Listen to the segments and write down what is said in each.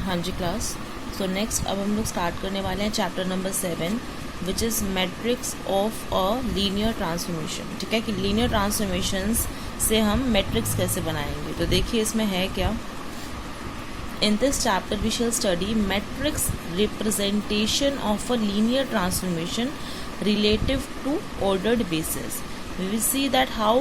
हाँ जी class. So next अब हम लोग स्टार्ट करने वाले हैं chapter number 7 which is matrix of a linear transformation. ठीक है कि लीनियर ट्रांसफॉर्मेशंस से हम मैट्रिक्स कैसे बनाएंगे। तो देखिए इसमें है क्या। In this chapter we shall study matrix representation of a linear transformation relative to ordered basis. We will see that how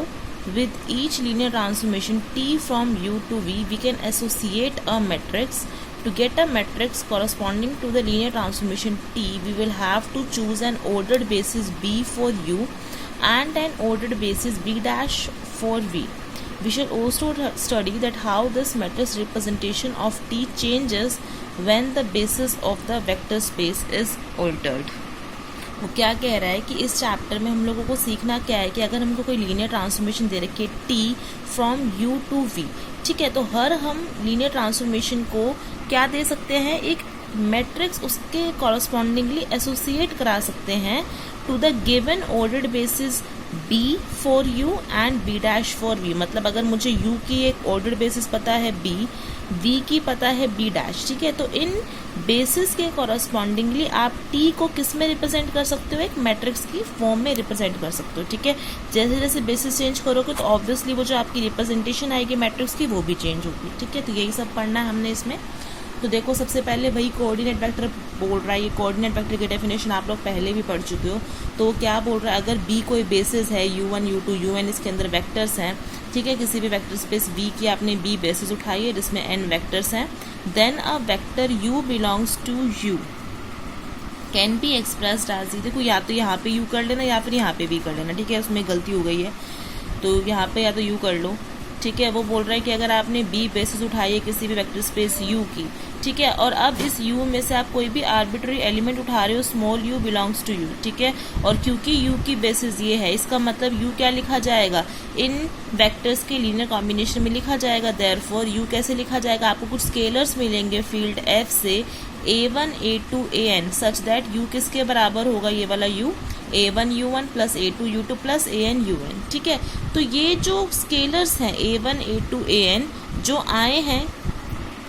with each linear transformation T from U to V we can associate a matrix. To get a matrix corresponding to the linear transformation T, we will have to choose an ordered basis B for U and an ordered basis B dash for V. We shall also study that how this matrix representation of T changes when the basis of the vector space is altered. वो क्या कह रहा है कि इस chapter में हम लोगों को सीखना क्या है कि अगर हमको कोई लीनियर ट्रांसफॉर्मेशन दे रखी है T from U to V, ठीक है, तो हर हम लीनियर ट्रांसफॉर्मेशन को क्या दे सकते हैं, एक मैट्रिक्स उसके कॉरस्पॉन्डिंगली एसोसिएट करा सकते हैं to the given ordered basis B for U and B dash for V। मतलब अगर मुझे U की एक ऑर्डर्ड बेसिस पता है B, V की पता है B डैश, ठीक है, तो इन बेसिस के कॉरस्पॉन्डिंगली आप T को किस में रिप्रेजेंट कर सकते हो, एक मैट्रिक्स की फॉर्म में रिप्रेजेंट कर सकते हो। ठीक है, जैसे जैसे बेसिस चेंज करोगे तो ऑब्वियसली वो जो आपकी रिप्रेजेंटेशन आएगी मैट्रिक्स की वो भी चेंज होगी। ठीक है, तो यही सब पढ़ना है हमने इसमें। तो देखो सबसे पहले वही कोऑर्डिनेट वेक्टर बोल रहा है। ये कोऑर्डिनेट वेक्टर की डेफिनेशन आप लोग पहले भी पढ़ चुके हो। तो क्या बोल रहा है, अगर B कोई बेसिस है U1 U2 UN, इसके अंदर वेक्टर्स हैं, ठीक है, किसी भी वेक्टर स्पेस V की आपने B बेसिस उठाई है जिसमें n वेक्टर्स हैं, then a vector U belongs to U can be expressed as, देखो या तो यहाँ पे U कर लेना या फिर यहाँ पे B कर लेना। ठीक है, उसमें गलती हो गई है तो यहाँ पे या तो U कर लो। ठीक है, वो बोल रहा है कि अगर आपने B बेसिस उठाई है किसी भी वेक्टर स्पेस U की, ठीक है, और अब इस U में से आप कोई भी आर्बिट्ररी एलिमेंट उठा रहे हो, small u belongs to U, ठीक है, और क्योंकि U की बेसिस ये है, इसका मतलब U क्या लिखा जाएगा, इन वेक्टर्स के लीनियर कॉम्बिनेशन में लिखा जाएगा। देयरफॉर U कैसे लिखा जाएगा, आपको कुछ स्केलर्स मिलेंगे फील्ड F से A1 A2 AN such that U किसके बराबर होगा, ये वाला U A1 U1 plus A2 U2 plus AN UN। ठीक है, तो ये जो स्केलर्स हैं A1 A2 AN जो आए हैं,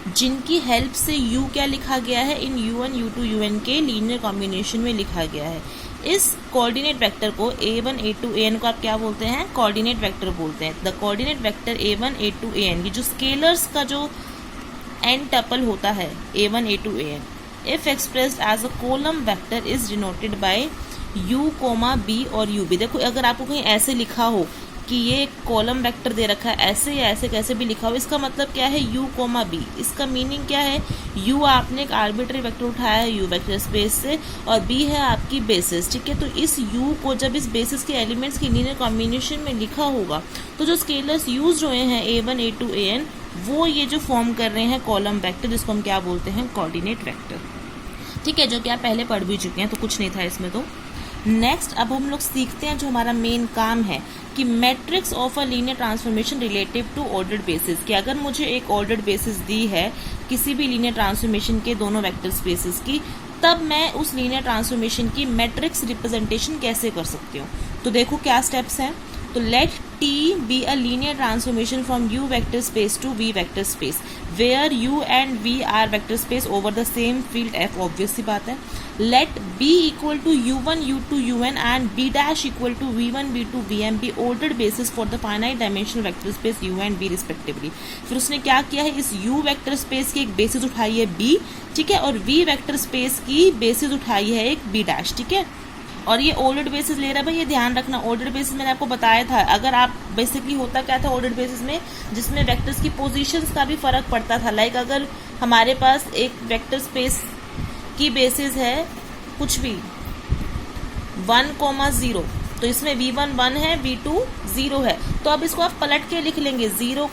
जिनकी हेल्प से U क्या लिखा गया है, इन U1 U2 UN के लीनियर कॉम्बिनेशन में लिखा गया है। इस कोऑर्डिनेट वेक्टर को A1 A2 AN को आप क्या बोलते हैं, कोऑर्डिनेट वेक्टर बोलते हैं। The coordinate vector A1 A2 AN, ये जो स्केलर्स का जो n टपल होता है A1 A2 AN, if expressed as a column vector is denoted by U, B और UB। देखो अगर आपको कहीं ऐसे लिखा हो कि ये एक कॉलम वेक्टर दे रखा है, ऐसे या ऐसे कैसे भी लिखा हो, इसका मतलब क्या है U, B। इसका मीनिंग क्या है, U आपने एक आर्बिट्ररी वेक्टर उठाया है U वेक्टर स्पेस से और B है आपकी बेसिस। ठीक है, तो इस U को जब इस बेसिस के एलिमेंट्स की लीनियर कॉम्बिनेशन में लिखा होगा तो जो स्केलर्स यूज हुए हैं A1 A2 AN वो ये जो फॉर्म कर रहे हैं कॉलम वेक्टर, जिसको हम क्या बोलते हैं, कोऑर्डिनेट वेक्टर। ठीक है, जो कि आप पहले पढ़ भी चुके हैं, तो कुछ नहीं था इसमें। तो नेक्स्ट अब हम लोग सीखते हैं जो हमारा मेन काम है कि matrix of a linear transformation relative to ordered basis. कि अगर मुझे एक ऑर्डर्ड बेसिस दी है किसी भी लीनियर ट्रांसफॉर्मेशन के दोनों वेक्टर स्पेसेस की, तब मैं उस लीनियर ट्रांसफॉर्मेशन की मैट्रिक्स रिप्रेजेंटेशन कैसे कर सकती हूँ। तो देखो क्या स्टेप्स हैं। तो late T be a linear transformation from U vector space to V vector space where U and V are vector space over the same field F, obvious सी बात है। Let B equal to U1 U2 UN and B dash equal to V1 V2 VM be ordered basis for the finite dimensional vector space U and V respectively। फिर उसने क्या किया है, इस U vector space की एक basis उठाई है B, ठीक है, और V vector space की बेसिस उठाई है एक B dash। ठीक है, और ये ऑर्डर्ड बेसिस ले रहा है भाई, ये ध्यान रखना। ऑर्डर्ड बेसिस मैंने आपको बताया था, अगर आप बेसिकली होता क्या था ऑर्डर्ड बेसिस में, जिसमें वेक्टर्स की पोजीशंस का भी फर्क पड़ता था। लाइक अगर हमारे पास एक वेक्टर स्पेस की बेसिस है कुछ भी 1, 0, तो इसमें V1 1 है, V2 0 है, तो अब इसको आप पलट के लिख लेंगे 0,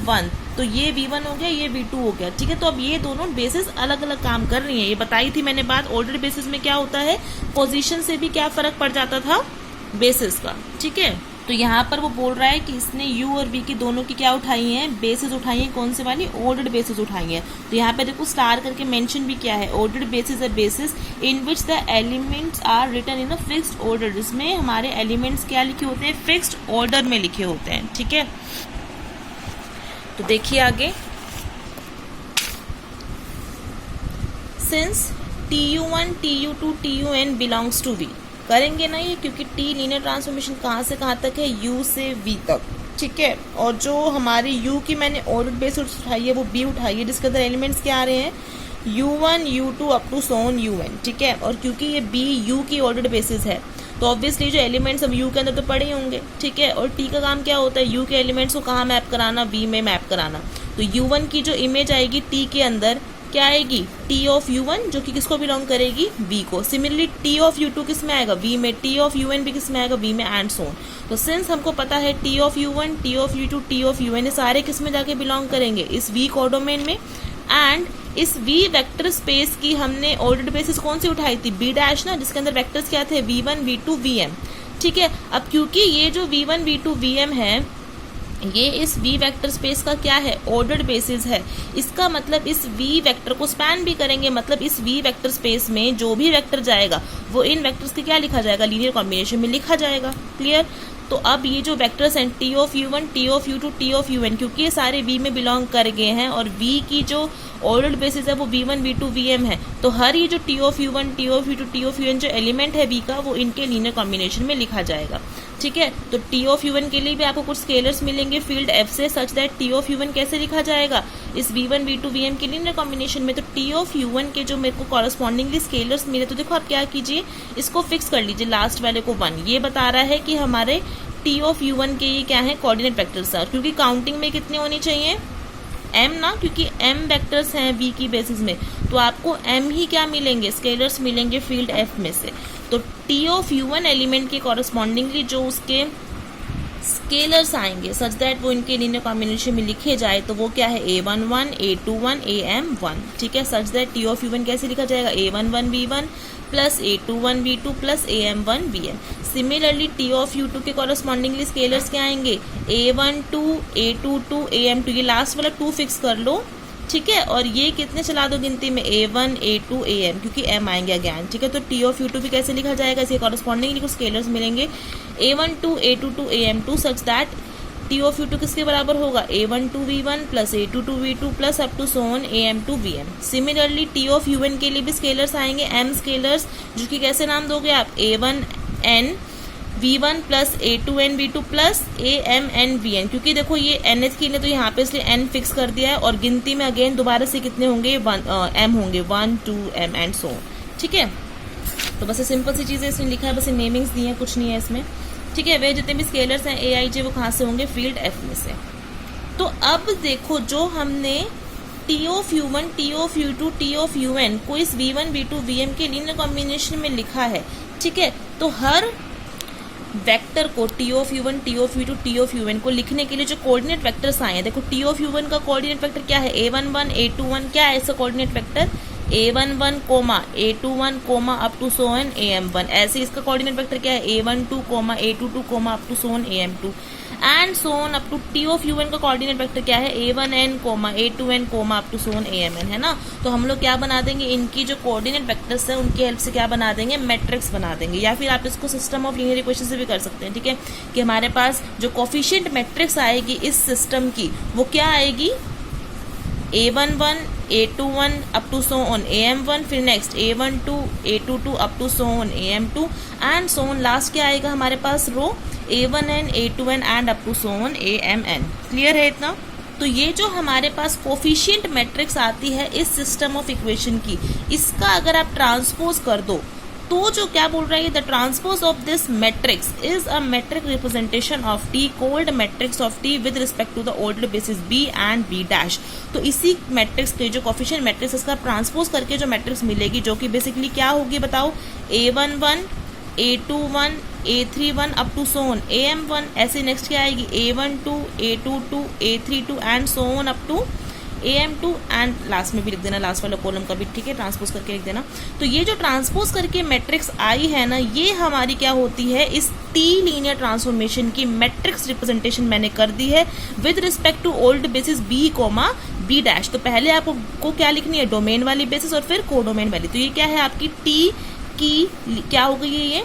1, तो ये V1 हो गया, ये V2 हो गया। ठीक है, तो अब ये दोनों बेसिस अलग अलग काम कर रही हैं। ये बताई थी मैंने बात, ऑर्डर बेसिस में क्या होता है, पोजीशन से भी क्या फर्क पड़ जाता था बेसिस का। ठीक है, तो यहाँ पर वो बोल रहा है कि इसने U और V की दोनों की क्या उठाई है, बेसिस उठाई है, कौन से वाली, ऑर्डर्ड बेसिस उठाई है। तो यहाँ पे देखो स्टार करके मेंशन भी किया है, ordered basis a basis in which the elements are written in a fixed order, जिसमें हमारे एलिमेंट्स क्या लिखे होते हैं, फिक्स्ड ऑर्डर में लिखे होते हैं। ठीक है, तो देखिए आगे since TU1 TU2 TUN belongs to V, करेंगे ना ये, क्योंकि T लीनियर ट्रांसफॉर्मेशन कहाँ से कहाँ तक है, U से V तक, ठीक है। और जो हमारी U की मैंने ऑर्डर बेसिस उठाई है वो B उठाई है, जिसके अंदर एलिमेंट्स क्या आ रहे हैं, U1 U2 up to Son UN, ठीक है। और क्योंकि ये B U की ऑर्डर बेसिस है तो ऑब्वियसली जो एलिमेंट्स हम U के अंदर तो पड़े ही होंगे, ठीक है। और T का काम क्या होता है, U के एलिमेंट्स को कहाँ मैप कराना, V में मैप कराना। तो U1 की जो इमेज आएगी T के अंदर क्या आएगी, T ऑफ U1, जो कि किसको बिलोंग करेगी, V को। सिमिलरली T ऑफ U2 किस में आएगा, V में। T ऑफ UN भी किस में आएगा, V में, एंड सोन। तो सिंस हमको पता है T of U1 T of U2 T of UN, ये सारे किस में जाके बिलोंग करेंगे, इस V कोडोमेन में। एंड इस V वेक्टर स्पेस की हमने ऑर्डर्ड बेसिस कौन सी उठाई थी, B डैश ना, जिसके अंदर वेक्टर्स क्या थे, V1 V2 VM, ठीक है। अब क्योंकि ये जो V1 V2 VM है ये इस V वेक्टर स्पेस का क्या है, ऑर्डर्ड बेसिस है, इसका मतलब इस V वेक्टर को स्पैन भी करेंगे, मतलब इस V वेक्टर स्पेस में जो भी वेक्टर जाएगा वो इन वेक्टर्स के क्या लिखा जाएगा, लीनियर कॉम्बिनेशन में लिखा जाएगा। क्लियर। तो अब ये जो वेक्टर्स हैं T of U1 T of U2 T of UN, क्योंकि ये सारे V में बिलोंग कर गए हैं और V की जो ऑर्डर्ड बेसिस है वो V1 V2 VM है, तो हर ये जो T of U1 T of U2 T of UN जो एलिमेंट है V का वो इनके लीनियर कॉम्बिनेशन में लिखा जाएगा, ठीक है। तो T ऑफ U1 के लिए भी आपको कुछ स्केलर्स मिलेंगे फील्ड F से, such that T of U1 कैसे लिखा जाएगा, इस V1 V2 VM के लीनियर कॉम्बिनेशन में। तो T ऑफ U1 के जो मेरे को कॉरस्पॉन्डिंगली स्केलर्स मिले, तो देखो आप क्या कीजिए, इसको फिक्स कर लीजिए, लास्ट वाले को 1, ये बता रहा है कि हमारे T ऑफ U1 के ये क्या है, कोऑर्डिनेट वेक्टर्स है। क्योंकि काउंटिंग में कितने होनी चाहिए, M ना, क्योंकि M वेक्टर्स हैं V की बेसिस में, तो आपको M ही क्या मिलेंगे, स्केलर्स मिलेंगे फील्ड F में से। तो T ऑफ U1 एलिमेंट के कॉरस्पॉन्डिंगली जो उसके स्केलर्स आएंगे सच दैट वो इनके लीनियर कॉम्बिनेशन में लिखे जाए, तो वो क्या है, A11 A21 AM1, ठीक है। Such that T of U1 कैसे लिखा जाएगा, A11 V1 plus A21 V2 plus AM1 VM। Similarly T of U2 के कॉरस्पॉन्डिंगली स्केलर्स क्या आएंगे, A12 A22 AM2, ये लास्ट वाला 2 फिक्स कर लो, ठीक है। और ये कितने चला दो गिनती में, A1 A2 AM, क्योंकि M आएंगे अगेन, ठीक है। तो T ऑफ U2 भी कैसे लिखा जाएगा, इसके कॉरस्पॉन्डिंगली कुछ स्केलर्स मिलेंगे A12 A22 AM2 such that T of U2 किसके बराबर होगा, A12 V1 plus A22 V2 plus up to so on AM2 VM। Similarly T of UN के लिए भी स्केलर्स आएंगे M स्केलर्स, जो कि कैसे नाम दोगे आप, A1N V1 plus A2N V2 plus AMN VN, क्योंकि देखो ये NH के लिए तो यहाँ पे इसलिए N फिक्स कर दिया है, और गिनती में अगेन दोबारा से कितने होंगे, M होंगे, 1 2 M एंड सो, ठीक है। तो बस सिंपल सी चीज़ें इसमें लिखा है, बस नेमिंग्स दी हैं, कुछ नहीं है इसमें, ठीक है। वे जितने भी स्केलर्स हैं AIJ वो कहाँ से होंगे, फील्ड F में से। तो अब देखो जो हमने T of U1 T of U2 T of UN को इस V1 V2 VM के लीनियर कॉम्बिनेशन में लिखा है, ठीक है। तो हर वेक्टर को T of U1 T of U2 T of UN को लिखने के लिए जो कोऑर्डिनेट वेक्टर्स आए हैं, देखो T ऑफ U1 का कोऑर्डिनेट वेक्टर क्या है, A11 A21, क्या है इसका coordinate vector, A11 A21 up to so on AM1। ऐसे इसका कोऑर्डिनेट वेक्टर क्या है, A12 A22 up to so on AM2 and so on up to. T of UN का कोऑर्डिनेट वेक्टर क्या है, A1N A2N up to Son AMN, है ना। तो हम लोग क्या बना देंगे, इनकी जो कोऑर्डिनेट वेक्टर्स है उनकी हेल्प से क्या बना देंगे, मैट्रिक्स बना देंगे, या फिर आप इसको सिस्टम ऑफ लीनियर इक्वेशन से भी कर सकते हैं, ठीक है। कि हमारे पास जो कोफिशिएंट मैट्रिक्स आएगी इस सिस्टम की वो क्या आएगी, A11 A21 up to so on AM1, फिर next A12 A22 up to so on AM2 and so on, last क्या आएगा हमारे पास row A1N A2N and up to so on AMN। Clear है इतना। तो ये जो हमारे पास कोफिशिएंट मैट्रिक्स आती है इस सिस्टम ऑफ इक्वेशन की, इसका अगर आप ट्रांसपोज कर दो तो जो क्या बोल रहा है, the transpose of this matrix is a matrix representation of T called matrix of T with respect to the order basis B and B dash. तो इसी मैट्रिक्स के जो कोफिशिएंट मैट्रिक्स इसका ट्रांसपोज करके जो मैट्रिक्स मिलेगी, जो कि बेसिकली क्या होगी बताओ, A11 A21 A31 up to so on AM1, ऐसे नेक्स्ट क्या आएगी, A12 A22 A32 and so on up to AM2 and last में भी लिख देना, लास्ट वाला कॉलम का भी, ठीक है, ट्रांसपोज करके लिख देना। तो ये जो ट्रांसपोज करके मैट्रिक्स आई है ना, ये हमारी क्या होती है, इस T लीनियर ट्रांसफॉर्मेशन की मैट्रिक्स रिप्रेजेंटेशन मैंने कर दी है with respect to old basis B B dash. तो पहले आपको क्या लिखनी है, डोमेन वाली बेसिस और फिर कोडोमेन वाली। तो ये क्या है आपकी T की क्या हो गई है, ये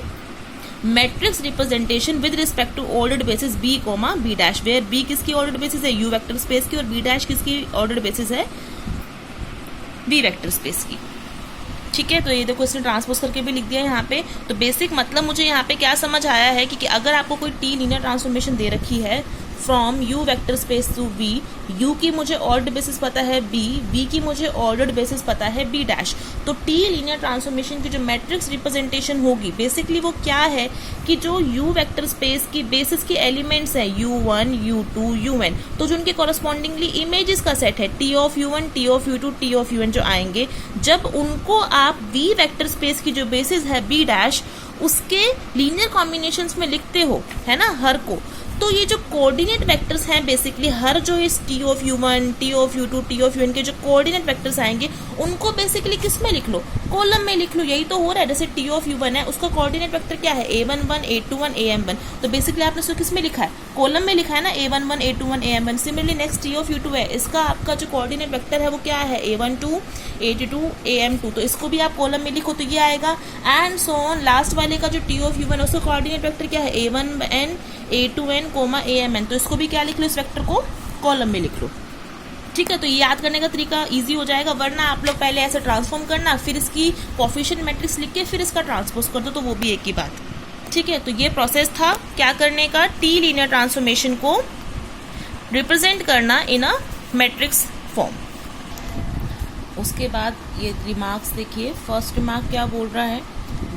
matrix representation with respect to ordered basis B dash, where B किसकी ऑर्डर्ड बेसिस है, U वेक्टर स्पेस की, और B डैश किसकी ऑर्डर्ड बेसिस है, V वेक्टर स्पेस की। ठीक है, तो ये देखो इसने ट्रांसपोज करके भी लिख दिया है यहाँ पे। तो बेसिक मतलब मुझे यहाँ पे क्या समझ आया है कि अगर आपको कोई टी लीनियर ट्रांसफॉर्मेशन दे रखी है from U vector space to V, U की मुझे ऑर्डर्ड बेसिस पता है बी, वी की मुझे ऑर्डर्ड बेसिस पता है बी डैश, तो टी लीनियर ट्रांसफॉर्मेशन की जो मैट्रिक्स रिप्रेजेंटेशन होगी बेसिकली वो क्या है कि जो यू वेक्टर स्पेस की बेसिस की एलिमेंट्स हैं u1, u2, un, तो जो उनके कॉरस्पॉन्डिंगली इमेजेस का सेट है t of u1, t of u2, t of un जो आएंगे, जब उनको आप वी वेक्टर स्पेस की जो बेसिस है बी डैश उसके लीनियर कॉम्बिनेशंस में लिखते हो, है ना, हर को, तो ये जो कोऑर्डिनेट वेक्टर्स हैं बेसिकली हर जो इस T of u1, T of u2, T of un के जो कोऑर्डिनेट वेक्टर्स आएंगे उनको बेसिकली किस में लिख लो, कॉलम में लिख लो। यही तो हो रहा है, जैसे टी ऑफ u1 है उसका कोऑर्डिनेट वेक्टर क्या है a11, a21, am1, तो बेसिकली आपने उसको किस में लिखा है, कॉलम में लिखा है ना, a11, a21, am1। Similarly next T of u2 है, इसका आपका जो कोऑर्डिनेट वेक्टर है वो क्या है a12, a22, am2, तो इसको भी आप कॉलम में लिखो तो ये आएगा, एंड सो ऑन। लास्ट वाले का जो टी ऑफ u1 उसका कोऑर्डिनेट वेक्टर क्या है a1n, a2n, amn, तो इसको भी क्या लिख लो, इस वेक्टर को कॉलम में लिख लो। ठीक है, तो ये याद करने का तरीका इजी हो जाएगा, वरना आप लोग पहले ऐसे ट्रांसफॉर्म करना, फिर इसकी कोफिशिएंट मैट्रिक्स लिख के फिर इसका ट्रांसपोज कर दो, तो वो भी एक ही बात। ठीक है, तो ये प्रोसेस था क्या करने का, टी लीनियर ट्रांसफॉर्मेशन को रिप्रेजेंट करना इन अ मैट्रिक्स फॉर्म। उसके बाद ये रिमार्क्स देखिए, फर्स्ट रिमार्क क्या बोल रहा है,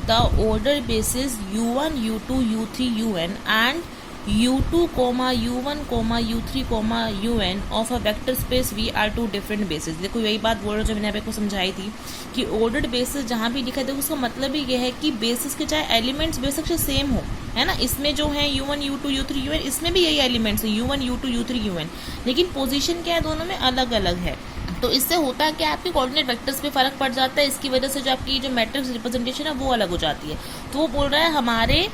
the order basis u1, u2, u3, un and u2, u1, u3, un of a vector space v are two different bases। देखो यही बात बोल रहा जो मैंने आप को समझाई थी कि ऑर्डर्ड बेसिस जहाँ भी लिखा है देखो उसका मतलब ही ये है कि बेसिस के चाहे एलिमेंट्स बेसिक से सेम हो, है ना, इसमें जो है u1, u2, u3, un, इसमें भी यही एलिमेंट्स है u1, u2, u3, un, लेकिन पोजीशन क्या है दोनों में अलग अलग है। तो इससे होता है कि आपके कोऑर्डिनेट वेक्टर्स पे फर्क पड़ जाता है, इसकी वजह से जो आपकी जो मैट्रिक्स रिप्रेजेंटेशन है वो अलग हो जाती है। तो वो बोल रहा है हमारे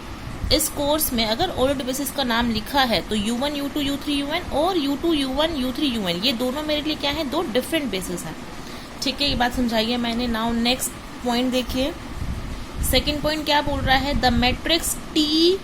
इस कोर्स में अगर ऑर्डर्ड बेसिस का नाम लिखा है तो u1, u2, u3, un और u2, u1, u3, un ये दोनों मेरे लिए क्या है, दो डिफरेंट बेसिस हैं। ठीक है, ये बात समझाइए मैंने। नाउ नेक्स्ट पॉइंट देखिए, सेकेंड पॉइंट क्या बोल रहा है, the matrix T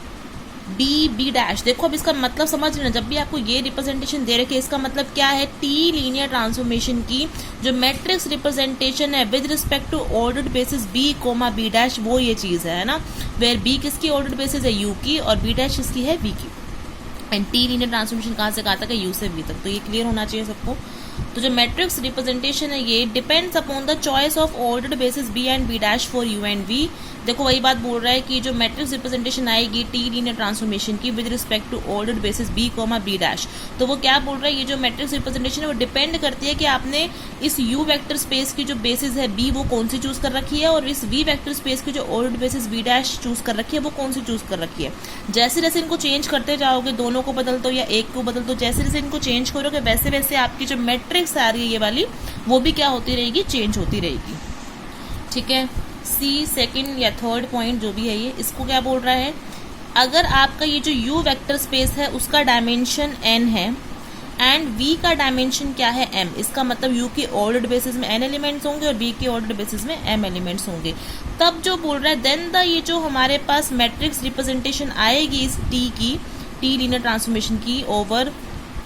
D B dash. देखो अब इसका मतलब समझ लेना, जब भी आपको ये रिप्रेजेंटेशन दे रखे इसका मतलब क्या है, टी लीनियर ट्रांसफॉर्मेशन की जो मैट्रिक्स रिप्रेजेंटेशन है with respect to ordered basis B comma B dash, वो ये चीज है ना, वेयर बी किसकी ऑर्डर्ड बेसिस है यू की और बी डैश किसकी है वी की, एंड टी लीनियर ट्रांसफॉर्मेशन कहाँ से कहाँ तक है, यू से वी तक। तो ये क्लियर होना चाहिए सबको। तो जो मैट्रिक्स रिप्रेजेंटेशन है ये depends upon the choice of ordered basis B and B dash for U and V. देखो वही बात बोल रहा है कि जो मैट्रिक्स रिप्रेजेंटेशन आएगी टी लीनियर ट्रांसफॉर्मेशन की with respect to ordered basis B comma B dash, तो वो क्या बोल रहा है, ये जो मैट्रिक्स रिप्रेजेंटेशन है वो डिपेंड करती है कि आपने इस यू वेक्टर स्पेस की जो बेसिस है बी वो कौन सी चूज कर रखी है, और इस वी वेक्टर स्पेस की जो ordered basis B dash choose कर रखी है वो कौन सी चूज कर रखी है। जैसे जैसे इनको चेंज करते जाओगे, दोनों को बदल दो या एक को बदल दो, जैसे जैसे इनको चेंज करोगे वैसे वैसे आपकी जो मैट्रिक्स आ रही है ये वाली वो भी क्या होती रहेगी, चेंज होती रहेगी। ठीक है, सी सेकंड या थर्ड पॉइंट जो भी है ये, इसको क्या बोल रहा है, अगर आपका ये जो यू वेक्टर स्पेस है उसका डायमेंशन n है एंड v का डायमेंशन क्या है m, इसका मतलब u की ऑर्डर्ड बेसिस में n एलिमेंट्स होंगे और v की ऑर्डर्ड बेसिस में m एलिमेंट्स होंगे, तब जो बोल रहा है देन द ये जो हमारे पास मैट्रिक्स रिप्रेजेंटेशन आएगी इस t की, टी लीनियर ट्रांसफॉर्मेशन की over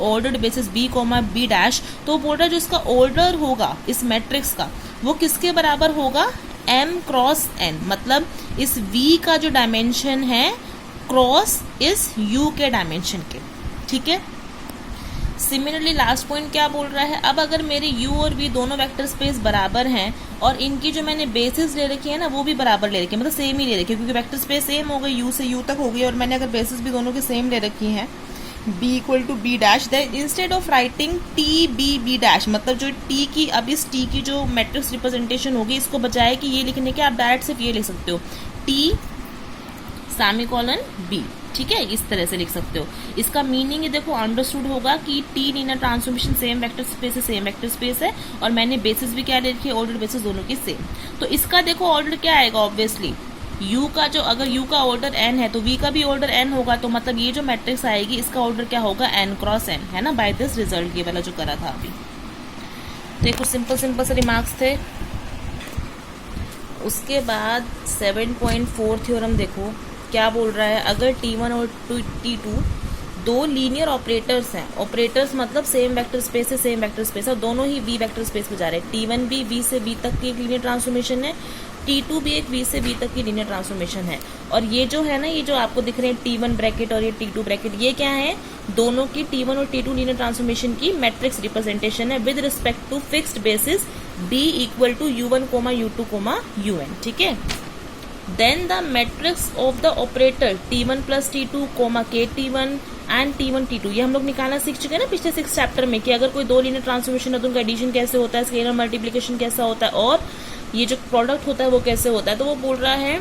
ordered basis B comma B dash, तो बोल रहा है जो इसका ऑर्डर होगा इस मैट्रिक्स का वो किसके बराबर होगा, m क्रॉस n, मतलब इस v का जो डायमेंशन है क्रॉस इस u के डायमेंशन के। ठीक है, सिमिलरली लास्ट पॉइंट क्या बोल रहा है, अब अगर मेरे u और v दोनों वेक्टर स्पेस बराबर हैं और इनकी जो मैंने बेसिस ले रखी है ना वो भी बराबर ले रखी है, मतलब सेम ही ले रखी है, क्योंकि वेक्टर स्पेस सेम हो गई, u से u तक हो गई, और मैंने अगर बेसिस भी दोनों की सेम ले रखी है b equal to B dash, then instead of writing T B B dash, मतलब जो t की अब इस t की जो मैट्रिक्स रिप्रेजेंटेशन होगी इसको बजाय कि ये लिखने के आप डायरेक्ट सिर्फ ये लिख सकते हो t सेमीकोलन b। ठीक है, इस तरह से लिख सकते हो। इसका मीनिंग ये देखो अंडरस्टूड होगा कि T linear transformation same vector space है, सेम वेक्टर स्पेस है, और मैंने बेसिस भी क्या ले रखी है, ऑर्डर बेसिस दोनों की सेम। तो इसका देखो ऑर्डर क्या आएगा, ऑब्वियसली u का जो, अगर u का ऑर्डर n है तो v का भी ऑर्डर n होगा, तो मतलब ये जो मैट्रिक्स आएगी इसका ऑर्डर क्या होगा, n क्रॉस n, है ना, बाय दिस रिजल्ट, ये वाला जो करा था अभी। देखो सिंपल सिंपल से रिमार्क्स थे। उसके बाद 7.4 थ्योरम देखो क्या बोल रहा है, अगर t1 और t2 दो लीनियर ऑपरेटर्स हैं, ऑपरेटर्स मतलब सेम वेक्टर स्पेस है, सेम वेक्टर स्पेस है, दोनों ही v वेक्टर स्पेस में जा रहे हैं, t1 भी v से v तक की एक लीनियर ट्रांसफॉर्मेशन है T2 भी एक V से V तक की लीनियर ट्रांसफॉर्मेशन है। और ये जो है ना, ये जो आपको दिख रहे हैं T1 ब्रैकेट और ये T2 ब्रैकेट, ये क्या है, दोनों की T1 और T2 लीनियर ट्रांसफॉर्मेशन की मैट्रिक्स रिप्रेजेंटेशन है with respect to fixed basis B equal to U1, U2, UN, ठीक है। Then the matrix of the operator T1 plus T2, KT1 and T1 T2, ये हम लोग निकालना सीख चुके हैं ना पिछले 6 चैप्टर में कि अगर कोई दो लीनियर ट्रांसफॉर्मेशन है तो उनका एडिशन कैसे होता है, स्केलर मल्टीप्लिकेशन कैसा होता है, और ये जो प्रोडक्ट होता है वो कैसे होता है। तो वो बोल रहा है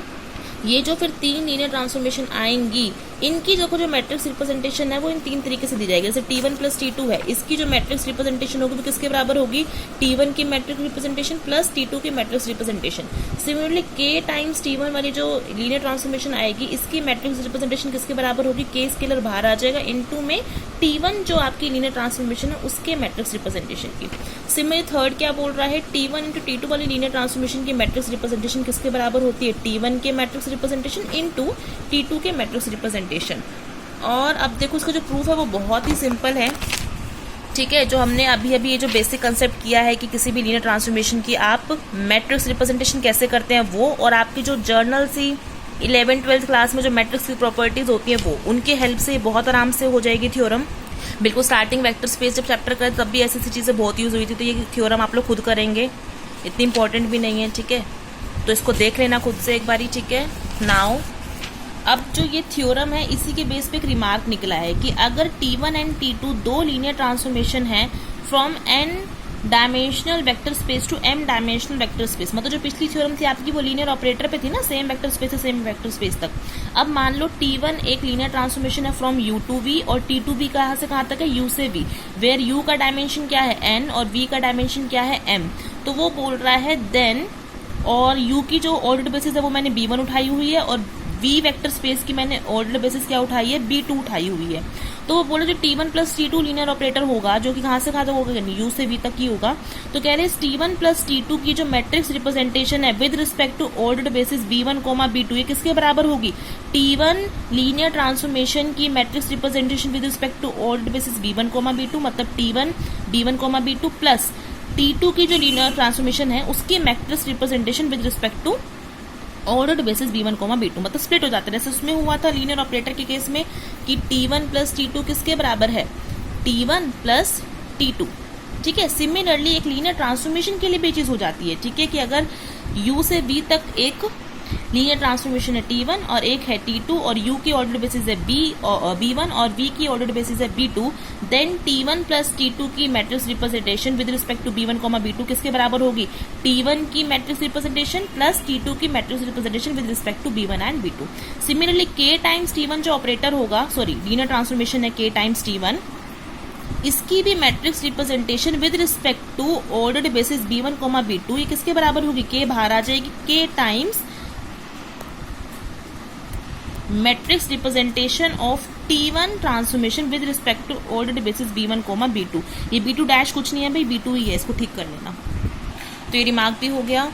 ये जो फिर 3 लीनियर ट्रांसफॉर्मेशन आएंगी, इनकी जो मैट्रिक्स रिप्रेजेंटेशन है वो इन 3 तरीके से दी जाएगी। जैसे T1 प्लस T2 है, इसकी जो मैट्रिक्स रिप्रेजेंटेशन होगी वो किसके बराबर होगी, T1 की मैट्रिक्स रिप्रेजेंटेशन प्लस T2 की matrix representation. Similarly K times T1 वाली जो लीनियर ट्रांसफॉर्मेशन आएगी, इसकी मैट्रिक्स रिप्रेजेंटेशन किसके बराबर होगी, K स्केलर बाहर आ जाएगा, इनटू में T1 जो आपकी लीनियर ट्रांसफॉर्मेशन है उसके मैट्रिक्स रिप्रेजेंटेशन की। सिमिलरली थर्ड क्या बोल रहा है, T1 इंटू T2 वाली लीनियर ट्रांसफॉर्मेशन की मैट्रिक्स रिप्रेजेंटेशन किसके बराबर होती है, T1 के मैट्रिक्स रिप्रेजेंटेशन इंटू T2 के मैट्रिक्स रिप्रेजेंटेशन। और अब देखो उसका जो प्रूफ है वो बहुत ही सिंपल है, ठीक है। जो हमने अभी ये जो बेसिक कंसेप्ट किया है कि किसी भी लीनियर ट्रांसफॉर्मेशन की आप मैट्रिक्स रिप्रेजेंटेशन कैसे करते हैं वो, और आपकी जो जर्नल सी 11th-12th क्लास में जो मैट्रिक्स की प्रॉपर्टीज होती है वो, उनके हेल्प से बहुत आराम से हो जाएगी थ्योरम। बिल्कुल स्टार्टिंग वेक्टर स्पेस जब चैप्टर करें तब भी ऐसी चीज़ें बहुत यूज हुई थी, तो ये थ्योरम आप लोग खुद करेंगे, इतनी इंपॉर्टेंट भी नहीं है, ठीक है। तो इसको देख लेना खुद से एक बारी, ठीक है। नाउ अब जो ये थ्योरम है इसी के बेस पे एक रिमार्क निकला है कि अगर T1 एंड T2 दो लीनियर ट्रांसफॉर्मेशन है from n dimensional vector space to m dimensional vector space, मतलब जो पिछली थ्योरम थी आपकी वो लीनियर ऑपरेटर पे थी ना, सेम वेक्टर स्पेस से सेम वेक्टर स्पेस तक। अब मान लो T1 एक लीनियर ट्रांसफॉर्मेशन है फ्रॉम U टू V और T2 भी कहाँ से कहाँ तक है, U से V, वेयर U का डायमेंशन क्या है n और V का डायमेंशन क्या है m। तो वो बोल रहा है देन, और U की जो ऑर्डर्ड बेसिस है वो मैंने B1 उठाई हुई है और V वेक्टर स्पेस की मैंने ऑर्डर बेसिस क्या उठाई है, B2 उठाई हुई है। तो वो बोले जो T1 plus T2 linear operator होगा जो कि कहाँ से कहाँ तक होगा, U से V तक ही होगा। तो कह रहे हैं T1 प्लस T2 की जो मैट्रिक्स रिप्रेजेंटेशन है with respect to ordered basis B1, B2, ये किसके बराबर होगी, T1 लीनियर ट्रांसफॉर्मेशन की matrix representation with respect to ordered basis B1, B2, मतलब T1 B1, B2 plus T2 की जो लीनियर ट्रांसफॉर्मेशन है उसकी matrix representation with respect to ordered basis B1, B2, मतलब स्प्लिट हो जाता है। जैसे उसमें हुआ था लीनियर ऑपरेटर के केस में कि T1 प्लस T2 किसके बराबर है, T1 प्लस T2, ठीक है। सिमिलरली एक लीनियर ट्रांसफॉर्मेशन के लिए भी चीज हो जाती है, ठीक है, कि अगर U से V तक एक लीनियर ट्रांसफॉर्मेशन है T1 और एक है T2 और U की ऑर्डर बेसिस है B1 और V की ऑर्डर बेसिस है B2, then T1 plus T2 की matrix representation with respect to B1, B2 किसके बराबर होगी, T1 की मैट्रिक्स रिप्रेजेंटेशन प्लस T2 की matrix representation with respect to B1 and B2। Similarly K times T1 जो operator होगा, sorry linear transformation है K times T1, इसकी भी matrix representation with respect to ordered basis B1, B2, ये किसके बराबर होगी, K बाहर आ जाएगी, K times matrix representation of T1 transformation with respect to ordered basis B1, B2। ये B2 डैश कुछ नहीं है भाई, B2 ही है, इसको ठीक कर लेना। तो ये रिमार्क भी हो गया।